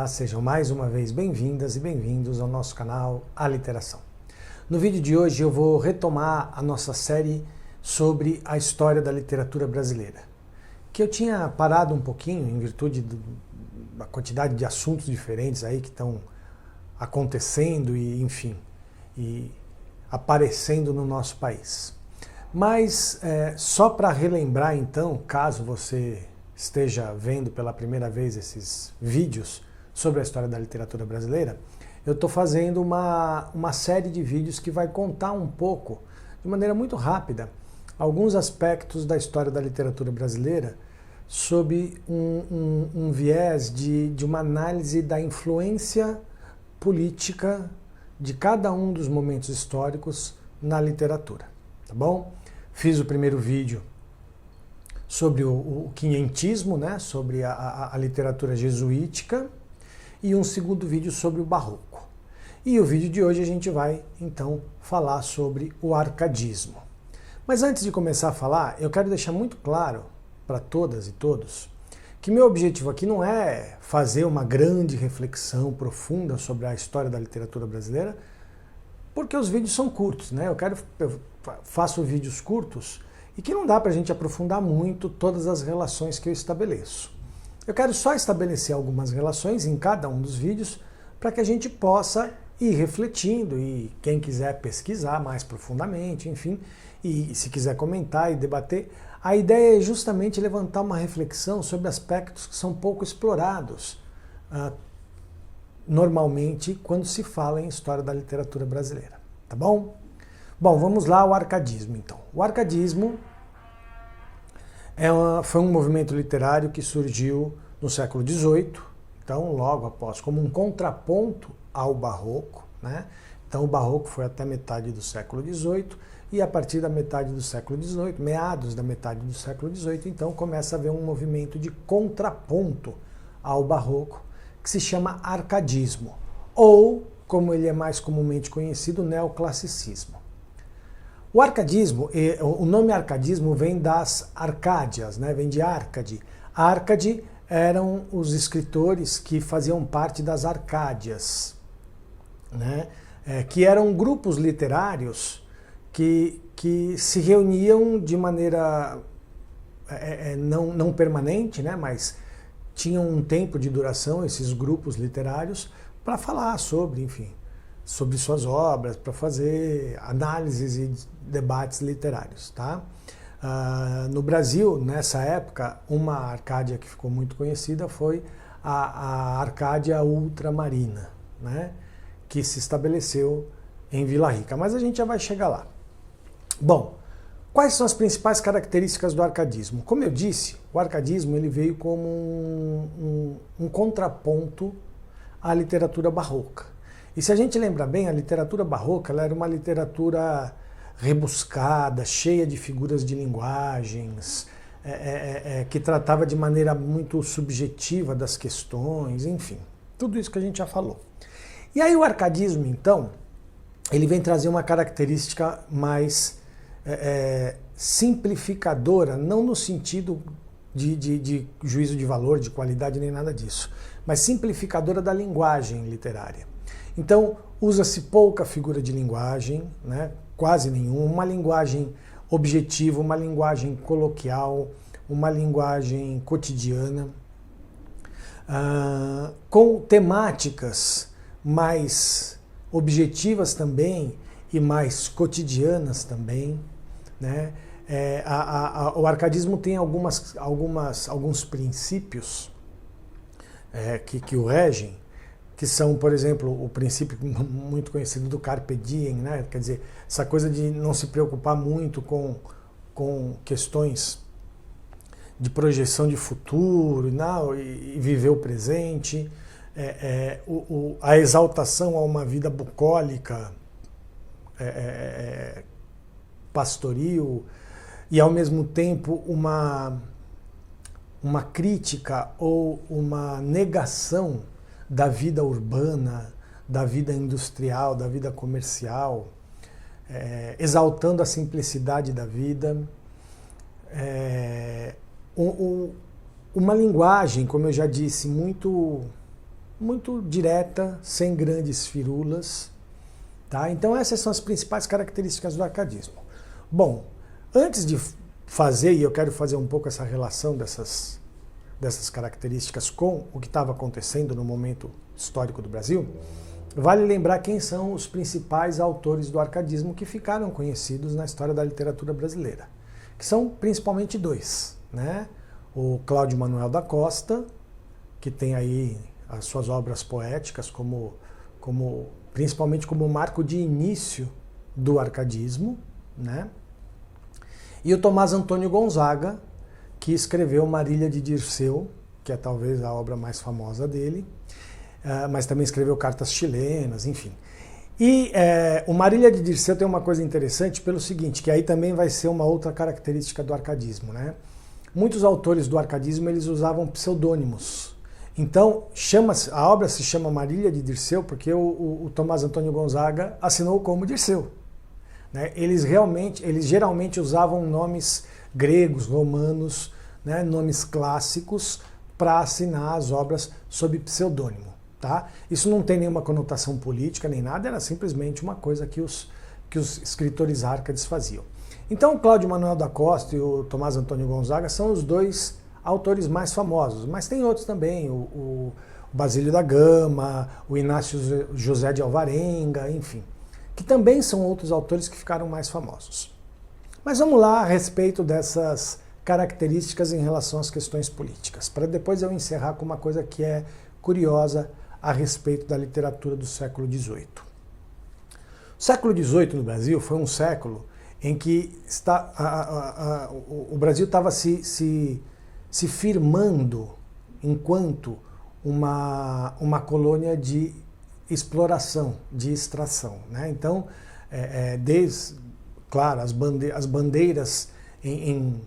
Olá, sejam mais uma vez bem-vindas e bem-vindos ao nosso canal Aliteração. No vídeo de hoje eu vou retomar a nossa série sobre a história da literatura brasileira, que eu tinha parado um pouquinho em virtude da quantidade de assuntos diferentes aí que estão acontecendo e, enfim, e aparecendo no nosso país. Mas só para relembrar então, caso você esteja vendo pela primeira vez esses vídeos sobre a história da literatura brasileira, eu estou fazendo uma série de vídeos que vai contar um pouco, de maneira muito rápida, alguns aspectos da história da literatura brasileira sob um viés de uma análise da influência política de cada um dos momentos históricos na literatura, tá bom? Fiz o primeiro vídeo sobre o quinhentismo, né, sobre a literatura jesuítica, e um segundo vídeo sobre o barroco. E o vídeo de hoje a gente vai, então, falar sobre o arcadismo. Mas antes de começar a falar, eu quero deixar muito claro para todas e todos que meu objetivo aqui não é fazer uma grande reflexão profunda sobre a história da literatura brasileira, porque os vídeos são curtos, né? Eu faço vídeos curtos e que não dá para a gente aprofundar muito todas as relações que eu estabeleço. Eu quero só estabelecer algumas relações em cada um dos vídeos para que a gente possa ir refletindo e quem quiser pesquisar mais profundamente, enfim, e se quiser comentar e debater, a ideia é justamente levantar uma reflexão sobre aspectos que são pouco explorados normalmente quando se fala em história da literatura brasileira, tá bom? Bom, vamos lá ao arcadismo, então. O arcadismo foi um movimento literário que surgiu no século XVIII, então logo após, como um contraponto ao barroco, né? Então o barroco foi até metade do século XVIII e a partir da metade do século XVIII, meados da metade do século XVIII, então começa a haver um movimento de contraponto ao barroco que se chama arcadismo, ou, como ele é mais comumente conhecido, neoclassicismo. O arcadismo, o nome arcadismo vem das Arcádias, né? Vem de Árcade. Árcade eram os escritores que faziam parte das Arcádias, né? Que eram grupos literários que se reuniam de maneira não permanente, né? Mas tinham um tempo de duração, esses grupos literários, para falar sobre, enfim, sobre suas obras, para fazer análises e debates literários, tá? No Brasil, nessa época, uma Arcádia que ficou muito conhecida foi a Arcádia Ultramarina, né? Que se estabeleceu em Vila Rica, mas a gente já vai chegar lá. Bom, quais são as principais características do arcadismo? Como eu disse, o arcadismo ele veio como um contraponto à literatura barroca. E se a gente lembra bem, a literatura barroca ela era uma literatura rebuscada, cheia de figuras de linguagens, que tratava de maneira muito subjetiva das questões, enfim, tudo isso que a gente já falou. E aí o arcadismo, então, ele vem trazer uma característica mais simplificadora, não no sentido de juízo de valor, de qualidade, nem nada disso, mas simplificadora da linguagem literária. Então, usa-se pouca figura de linguagem, né? Quase nenhuma, uma linguagem objetiva, uma linguagem coloquial, uma linguagem cotidiana, com temáticas mais objetivas também e mais cotidianas também, né? O arcadismo tem alguns princípios que o regem, que são, por exemplo, o princípio muito conhecido do carpe diem, né? Quer dizer, essa coisa de não se preocupar muito com questões de projeção de futuro e viver o presente, a exaltação a uma vida bucólica, pastoril, e ao mesmo tempo uma crítica ou uma negação da vida urbana, da vida industrial, da vida comercial, exaltando a simplicidade da vida, uma linguagem, como eu já disse, muito muito direta, sem grandes firulas. Tá? Então essas são as principais características do arcadismo. Bom, antes de fazer, e eu quero fazer um pouco essa relação dessas características com o que estava acontecendo no momento histórico do Brasil, vale lembrar quem são os principais autores do arcadismo que ficaram conhecidos na história da literatura brasileira, que são principalmente dois, né? O Cláudio Manuel da Costa, que tem aí as suas obras poéticas principalmente como marco de início do arcadismo, né? E o Tomás Antônio Gonzaga, que escreveu Marília de Dirceu, que é talvez a obra mais famosa dele, mas também escreveu Cartas Chilenas, enfim. E o Marília de Dirceu tem uma coisa interessante pelo seguinte, que aí também vai ser uma outra característica do arcadismo, né? Muitos autores do arcadismo eles usavam pseudônimos. Então, a obra se chama Marília de Dirceu porque o Tomás Antônio Gonzaga assinou como Dirceu. Né? Eles geralmente usavam nomes gregos, romanos, né? Nomes clássicos para assinar as obras sob pseudônimo. Tá? Isso não tem nenhuma conotação política nem nada, era simplesmente uma coisa que os escritores árcades faziam. Então, o Cláudio Manuel da Costa e o Tomás Antônio Gonzaga são os dois autores mais famosos, mas tem outros também, o Basílio da Gama, o Inácio José de Alvarenga, enfim, que também são outros autores que ficaram mais famosos. Mas vamos lá a respeito dessas características em relação às questões políticas, para depois eu encerrar com uma coisa que é curiosa a respeito da literatura do século XVIII. O século XVIII no Brasil foi um século em que o Brasil estava se firmando enquanto uma colônia de exploração, de extração. Né? Então, claro, as bandeiras em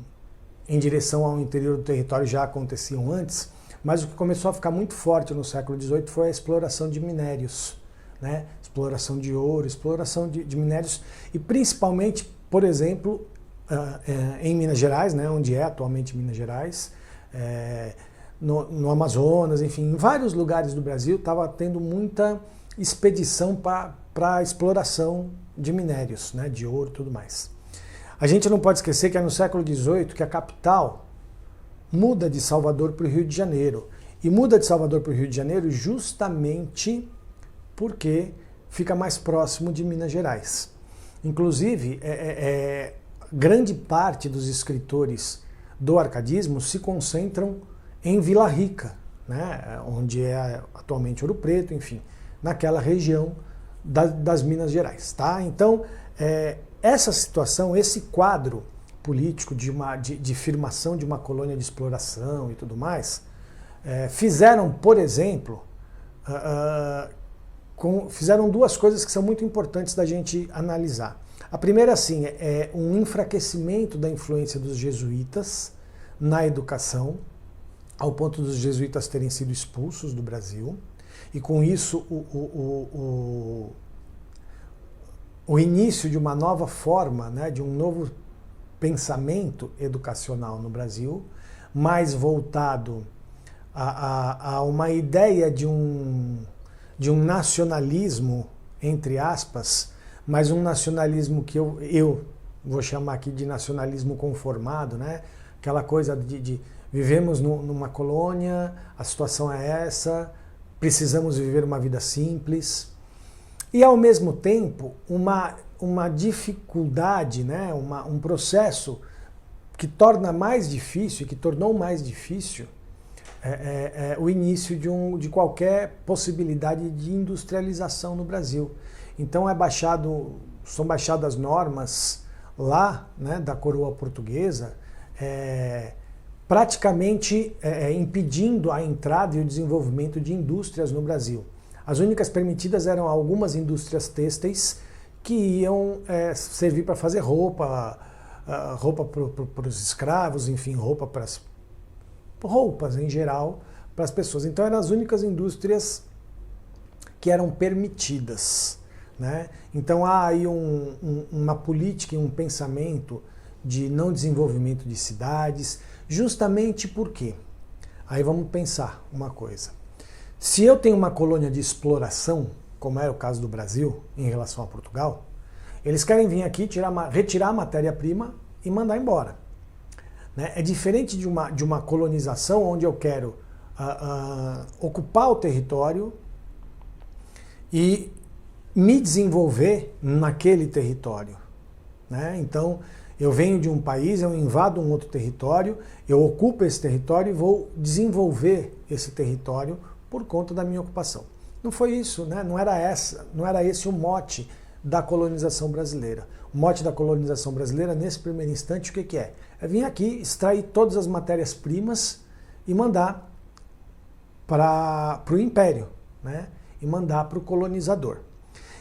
direção ao interior do território já aconteciam antes, mas o que começou a ficar muito forte no século XVIII foi a exploração de minérios, né? Exploração de ouro, exploração de minérios, e principalmente, por exemplo, em Minas Gerais, né? Onde é atualmente Minas Gerais, no Amazonas, enfim, em vários lugares do Brasil estava tendo muita expedição para a exploração de minérios, né? De ouro e tudo mais. A gente não pode esquecer que é no século XVIII que a capital muda de Salvador para o Rio de Janeiro. E muda de Salvador para o Rio de Janeiro justamente porque fica mais próximo de Minas Gerais. Inclusive, grande parte dos escritores do arcadismo se concentram em Vila Rica, né? Onde é atualmente Ouro Preto, enfim, naquela região das Minas Gerais. Tá? Então, essa situação, esse quadro político de firmação de uma colônia de exploração e tudo mais, fizeram, por exemplo, fizeram duas coisas que são muito importantes da gente analisar. A primeira, assim, é um enfraquecimento da influência dos jesuítas na educação, ao ponto dos jesuítas terem sido expulsos do Brasil, e com isso o início de uma nova forma, né, de um novo pensamento educacional no Brasil, mais voltado a uma ideia de um nacionalismo, entre aspas, mas um nacionalismo que eu vou chamar aqui de nacionalismo conformado, né? Aquela coisa de vivemos numa colônia, a situação é essa, precisamos viver uma vida simples, e ao mesmo tempo uma dificuldade, né? Um processo que torna mais difícil, que tornou mais difícil o início de qualquer possibilidade de industrialização no Brasil. Então são baixadas normas lá, né, da coroa portuguesa, praticamente impedindo a entrada e o desenvolvimento de indústrias no Brasil. As únicas permitidas eram algumas indústrias têxteis que iam servir para fazer roupa para os escravos, enfim, roupas em geral para as pessoas. Então eram as únicas indústrias que eram permitidas, né? Então há aí uma política e um pensamento de não desenvolvimento de cidades, justamente porque, aí vamos pensar uma coisa, se eu tenho uma colônia de exploração, como era o caso do Brasil em relação a Portugal, eles querem vir aqui retirar a matéria-prima e mandar embora. Né? É diferente de uma colonização onde eu quero ocupar o território e me desenvolver naquele território. Né? Então, eu venho de um país, eu invado um outro território, eu ocupo esse território e vou desenvolver esse território por conta da minha ocupação. Não foi isso, né? Não era esse o mote da colonização brasileira. O mote da colonização brasileira, nesse primeiro instante, o que é? É vir aqui, extrair todas as matérias-primas e mandar para o império, né? E mandar para o colonizador.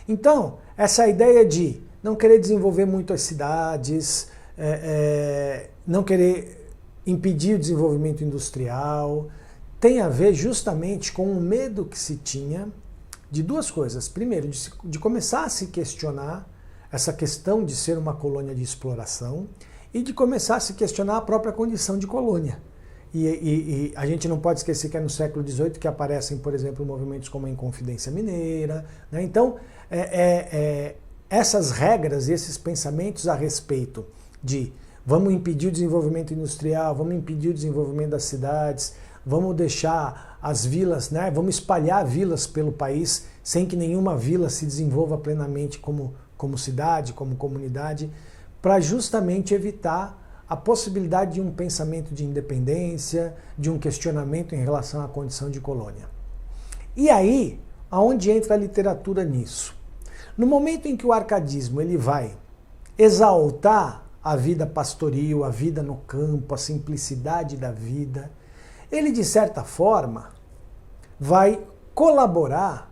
Então, essa ideia de não querer desenvolver muito as cidades, não querer impedir o desenvolvimento industrial, tem a ver justamente com o medo que se tinha de duas coisas. Primeiro, de começar a se questionar essa questão de ser uma colônia de exploração e de começar a se questionar a própria condição de colônia. E a gente não pode esquecer que é no século XVIII que aparecem, por exemplo, movimentos como a Inconfidência Mineira. Né? Então, essas regras e esses pensamentos a respeito de vamos impedir o desenvolvimento industrial, vamos impedir o desenvolvimento das cidades, vamos deixar as vilas, né? Vamos espalhar vilas pelo país sem que nenhuma vila se desenvolva plenamente como cidade, como comunidade, para justamente evitar a possibilidade de um pensamento de independência, de um questionamento em relação à condição de colônia. E aí, aonde entra a literatura nisso? No momento em que o arcadismo ele vai exaltar a vida pastoril, a vida no campo, a simplicidade da vida, ele, de certa forma, vai colaborar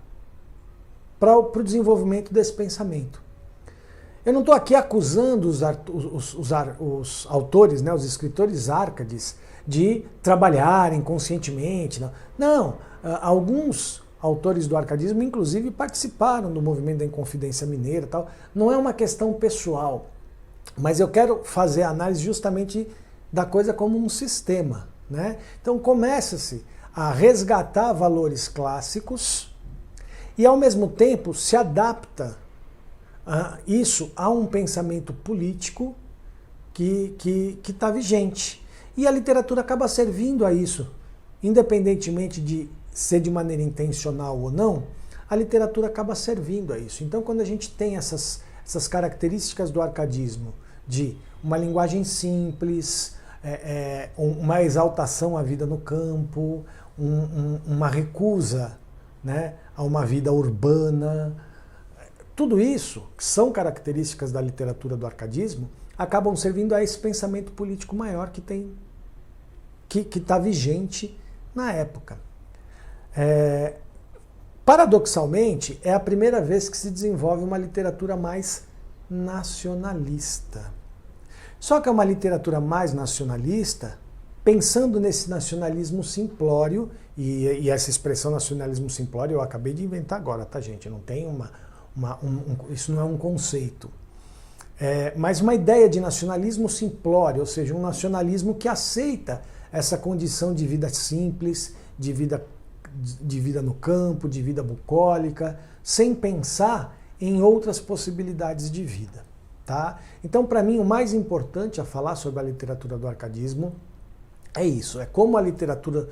para o desenvolvimento desse pensamento. Eu não estou aqui acusando os autores, né, os escritores árcades, de trabalharem conscientemente. Não, alguns autores do arcadismo, inclusive, participaram do movimento da Inconfidência Mineira. Tal. Não é uma questão pessoal, mas eu quero fazer a análise justamente da coisa como um sistema. Né? Então começa-se a resgatar valores clássicos e, ao mesmo tempo, se adapta isso a um pensamento político que está vigente. E a literatura acaba servindo a isso, independentemente de ser de maneira intencional ou não, a literatura acaba servindo a isso. Então, quando a gente tem essas características do arcadismo, de uma linguagem simples, uma exaltação à vida no campo, uma recusa, né, a uma vida urbana. Tudo isso, que são características da literatura do arcadismo, acabam servindo a esse pensamento político maior que está vigente na época. Paradoxalmente, é a primeira vez que se desenvolve uma literatura mais nacionalista. Só que é uma literatura mais nacionalista, pensando nesse nacionalismo simplório, e essa expressão nacionalismo simplório eu acabei de inventar agora, tá, gente? Não tem isso não é um conceito. Mas uma ideia de nacionalismo simplório, ou seja, um nacionalismo que aceita essa condição de vida simples, de vida no campo, de vida bucólica, sem pensar em outras possibilidades de vida. Tá? Então, para mim, o mais importante a falar sobre a literatura do arcadismo é isso, é como a literatura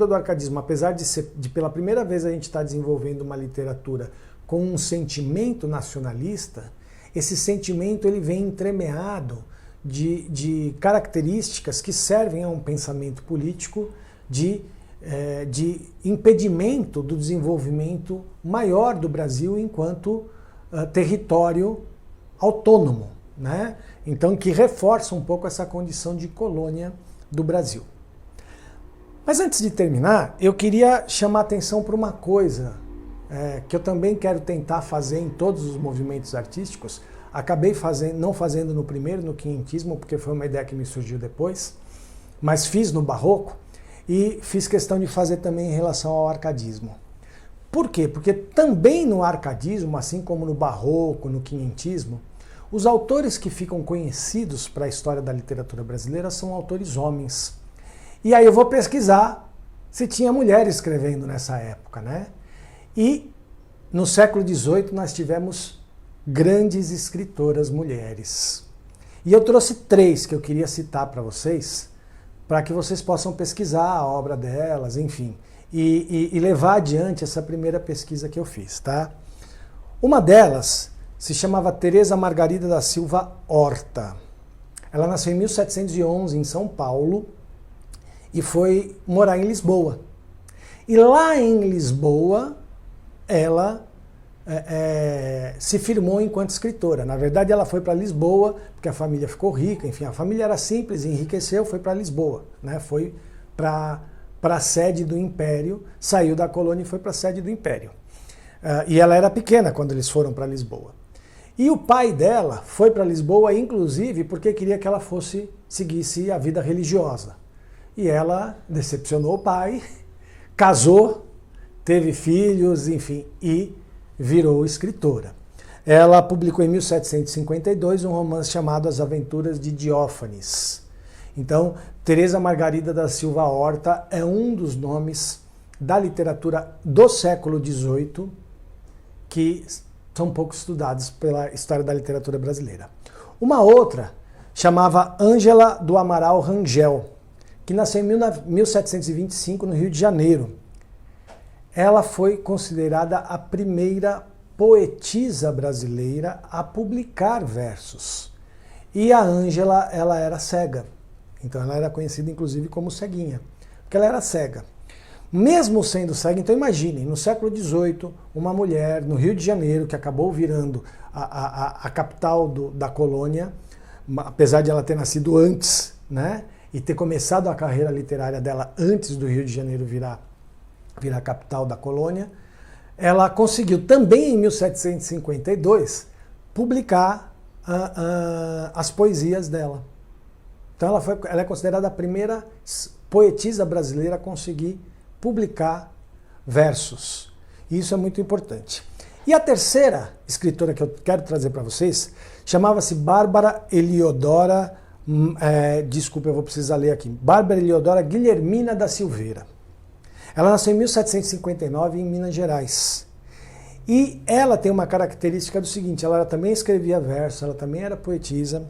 do arcadismo, apesar de pela primeira vez a gente estar desenvolvendo uma literatura com um sentimento nacionalista, esse sentimento ele vem entremeado de características que servem a um pensamento político de impedimento do desenvolvimento maior do Brasil enquanto território autônomo, né? Então, que reforça um pouco essa condição de colônia do Brasil. Mas antes de terminar, eu queria chamar a atenção para uma coisa que eu também quero tentar fazer em todos os movimentos artísticos. Acabei não fazendo no primeiro, no quinhentismo, porque foi uma ideia que me surgiu depois, mas fiz no barroco e fiz questão de fazer também em relação ao arcadismo. Por quê? Porque também no arcadismo, assim como no barroco, no quinhentismo, os autores que ficam conhecidos para a história da literatura brasileira são autores homens. E aí eu vou pesquisar se tinha mulher escrevendo nessa época, né? E no século XVIII nós tivemos grandes escritoras mulheres. E eu trouxe 3 que eu queria citar para vocês, para que vocês possam pesquisar a obra delas, enfim, e levar adiante essa primeira pesquisa que eu fiz, tá? Uma delas se chamava Teresa Margarida da Silva Horta. Ela nasceu em 1711 em São Paulo e foi morar em Lisboa. E lá em Lisboa, ela se firmou enquanto escritora. Na verdade, ela foi para Lisboa, porque a família ficou rica, enfim, a família era simples, enriqueceu, foi para Lisboa, né? Foi para a sede do Império, saiu da colônia e foi para a sede do Império. E ela era pequena quando eles foram para Lisboa. E o pai dela foi para Lisboa, inclusive, porque queria que ela seguisse a vida religiosa. E ela decepcionou o pai, casou, teve filhos, enfim, e virou escritora. Ela publicou em 1752 um romance chamado As Aventuras de Diófanes. Então, Teresa Margarida da Silva Horta é um dos nomes da literatura do século XVIII que são pouco estudados pela história da literatura brasileira. Uma outra chamava Ângela do Amaral Rangel, que nasceu em 1725 no Rio de Janeiro. Ela foi considerada a primeira poetisa brasileira a publicar versos. E a Ângela, ela era cega. Então ela era conhecida inclusive como ceguinha, porque ela era cega. Mesmo sendo cega, então imaginem, no século XVIII, uma mulher no Rio de Janeiro, que acabou virando a capital da colônia, apesar de ela ter nascido antes, né, e ter começado a carreira literária dela antes do Rio de Janeiro virar a capital da colônia, ela conseguiu também em 1752 publicar as poesias dela. Então ela é considerada a primeira poetisa brasileira a conseguir publicar versos. E isso é muito importante. E a terceira escritora que eu quero trazer para vocês chamava-se Bárbara Eliodora, desculpa, eu vou precisar ler aqui, Bárbara Eliodora Guilhermina da Silveira. Ela nasceu em 1759 em Minas Gerais. E ela tem uma característica do seguinte, ela também escrevia versos, ela também era poetisa,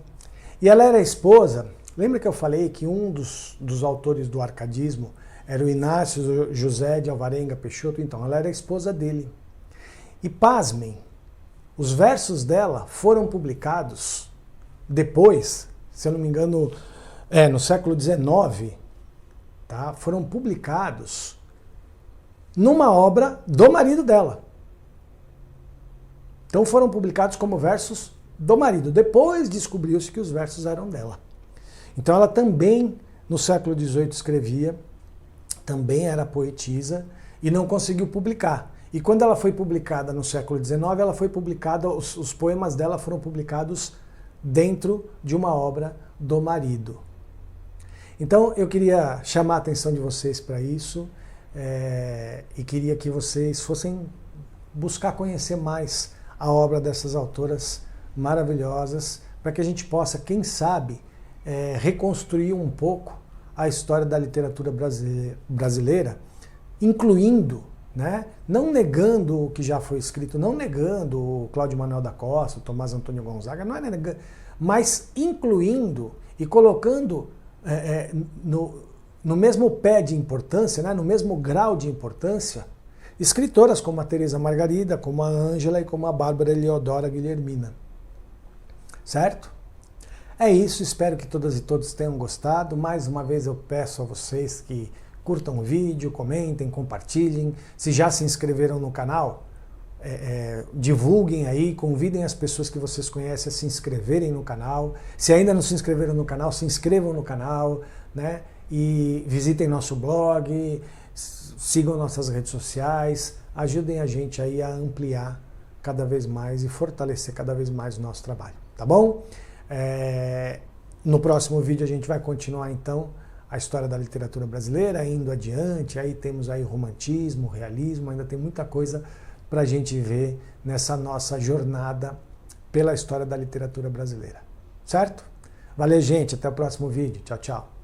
e ela era esposa, lembra que eu falei que um dos autores do arcadismo era o Inácio José de Alvarenga Peixoto? Então, ela era a esposa dele. E pasmem, os versos dela foram publicados depois, se eu não me engano, no século XIX, tá? Foram publicados numa obra do marido dela. Então foram publicados como versos do marido. Depois descobriu-se que os versos eram dela. Então ela também, no século XVIII, escrevia, também era poetisa e não conseguiu publicar. E quando ela foi publicada no século XIX, ela foi publicada, os poemas dela foram publicados dentro de uma obra do marido. Então eu queria chamar a atenção de vocês para isso e queria que vocês fossem buscar conhecer mais a obra dessas autoras maravilhosas, para que a gente possa, quem sabe, reconstruir um pouco a história da literatura brasileira, incluindo, né, não negando o que já foi escrito, não negando o Cláudio Manuel da Costa, o Tomás Antônio Gonzaga, não é negando, mas incluindo e colocando no mesmo pé de importância, né, no mesmo grau de importância, escritoras como a Teresa Margarida, como a Ângela e como a Bárbara Eliodora Guilhermina. Certo? É isso, espero que todas e todos tenham gostado. Mais uma vez eu peço a vocês que curtam o vídeo, comentem, compartilhem. Se já se inscreveram no canal, divulguem aí, convidem as pessoas que vocês conhecem a se inscreverem no canal. Se ainda não se inscreveram no canal, se inscrevam no canal, né? E visitem nosso blog, sigam nossas redes sociais, ajudem a gente aí a ampliar cada vez mais e fortalecer cada vez mais o nosso trabalho, tá bom? No próximo vídeo a gente vai continuar então a história da literatura brasileira, indo adiante, aí temos aí romantismo, realismo, ainda tem muita coisa para a gente ver nessa nossa jornada pela história da literatura brasileira, certo? Valeu, gente, até o próximo vídeo, tchau, tchau.